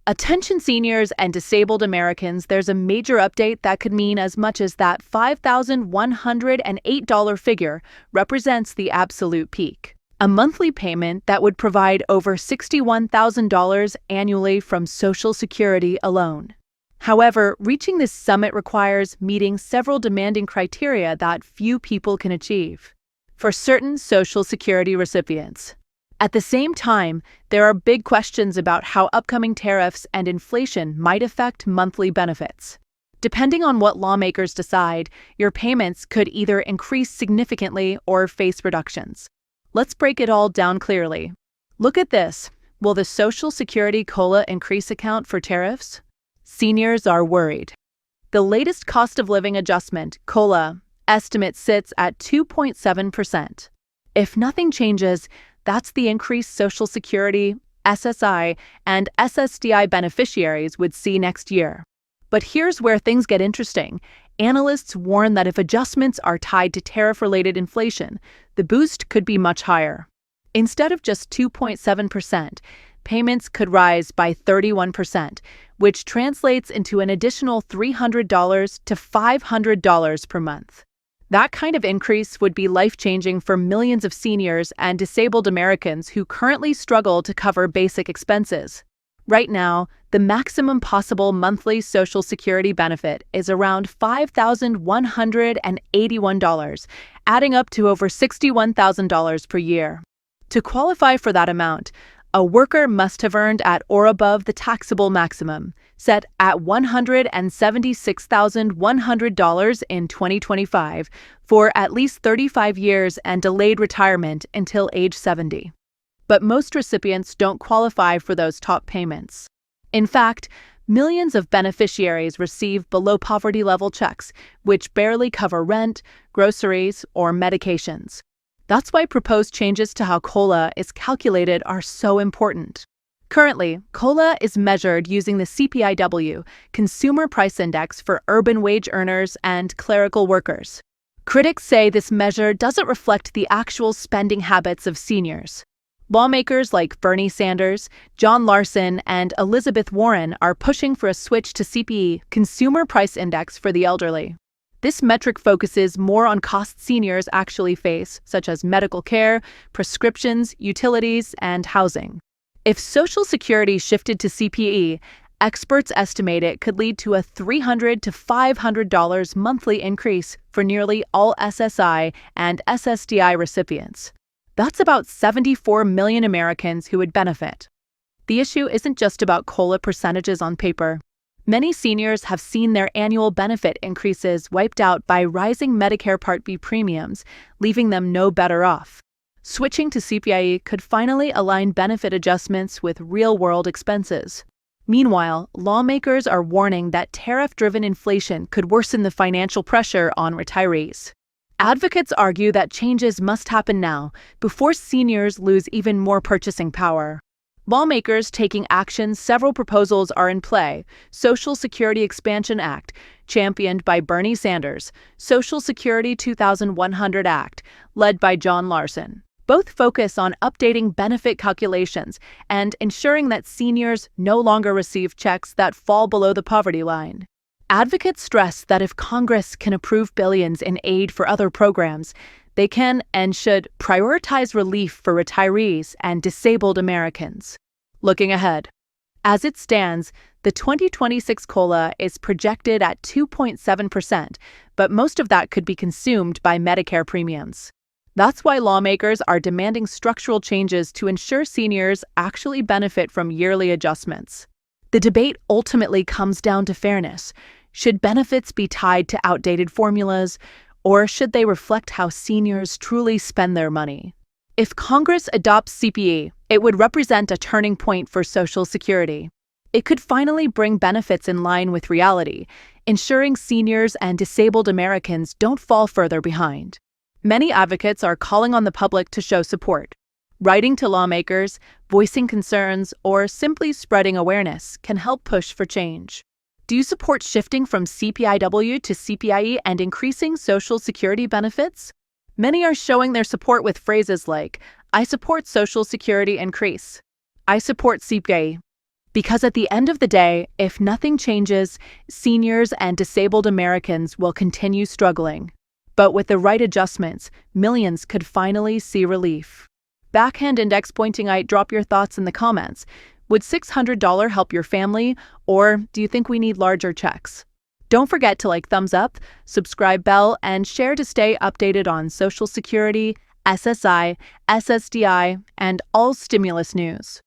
Attention seniors and disabled Americans, there's a major update that could mean as much as that $5,108 figure represents the absolute peak. A monthly payment that would provide over $61,000 annually from Social Security alone. However, reaching this summit requires meeting several demanding criteria that few people can achieve for certain Social Security recipients. At the same time, there are big questions about how upcoming tariffs and inflation might affect monthly benefits. Depending on what lawmakers decide, your payments could either increase significantly or face reductions. Let's break it all down clearly. Look at this. Will the Social Security COLA increase account for tariffs? Seniors are worried. The latest cost of living adjustment, COLA, estimate sits at 2.7%. If nothing changes, that's the increased Social Security, SSI, and SSDI beneficiaries would see next year. But here's where things get interesting. Analysts warn that if adjustments are tied to tariff-related inflation, the boost could be much higher. Instead of just 2.7%, payments could rise by 31%, which translates into an additional $300 to $500 per month. That kind of increase would be life-changing for millions of seniors and disabled Americans who currently struggle to cover basic expenses. Right now, the maximum possible monthly Social Security benefit is around $5,181, adding up to over $61,000 per year. To qualify for that amount, a worker must have earned at or above the taxable maximum, set at $176,100 in 2025, for at least 35 years and delayed retirement until age 70. But most recipients don't qualify for those top payments. In fact, millions of beneficiaries receive below-poverty-level checks, which barely cover rent, groceries, or medications. That's why proposed changes to how COLA is calculated are so important. Currently, COLA is measured using the CPI-W, Consumer Price Index for urban wage earners and clerical workers. Critics say this measure doesn't reflect the actual spending habits of seniors. Lawmakers like Bernie Sanders, John Larson, and Elizabeth Warren are pushing for a switch to CPI, Consumer Price Index for the elderly. This metric focuses more on costs seniors actually face, such as medical care, prescriptions, utilities, and housing. If Social Security shifted to CPI, experts estimate it could lead to a $300 to $500 monthly increase for nearly all SSI and SSDI recipients. That's about 74 million Americans who would benefit. The issue isn't just about COLA percentages on paper. Many seniors have seen their annual benefit increases wiped out by rising Medicare Part B premiums, leaving them no better off. Switching to CPI-E could finally align benefit adjustments with real-world expenses. Meanwhile, lawmakers are warning that tariff-driven inflation could worsen the financial pressure on retirees. Advocates argue that changes must happen now, before seniors lose even more purchasing power. Lawmakers taking action, several proposals are in play. Social Security Expansion Act, championed by Bernie Sanders, Social Security 2100 Act, led by John Larson. Both focus on updating benefit calculations and ensuring that seniors no longer receive checks that fall below the poverty line. Advocates stress that if Congress can approve billions in aid for other programs, they can and should prioritize relief for retirees and disabled Americans. Looking ahead. As it stands, the 2026 COLA is projected at 2.7%, but most of that could be consumed by Medicare premiums. That's why lawmakers are demanding structural changes to ensure seniors actually benefit from yearly adjustments. The debate ultimately comes down to fairness. Should benefits be tied to outdated formulas, or should they reflect how seniors truly spend their money? If Congress adopts CPI, it would represent a turning point for Social Security. It could finally bring benefits in line with reality, ensuring seniors and disabled Americans don't fall further behind. Many advocates are calling on the public to show support. Writing to lawmakers, voicing concerns, or simply spreading awareness can help push for change. Do you support shifting from CPI-W to CPI-E and increasing Social Security benefits? Many are showing their support with phrases like, "I support Social Security increase," "I support CPI-E." Because at the end of the day, if nothing changes, seniors and disabled Americans will continue struggling. But with the right adjustments, millions could finally see relief. Backhand index pointingite, drop your thoughts in the comments. Would $600 help your family, or do you think we need larger checks? Don't forget to thumbs up, subscribe bell, and share to stay updated on Social Security, SSI, SSDI, and all stimulus news.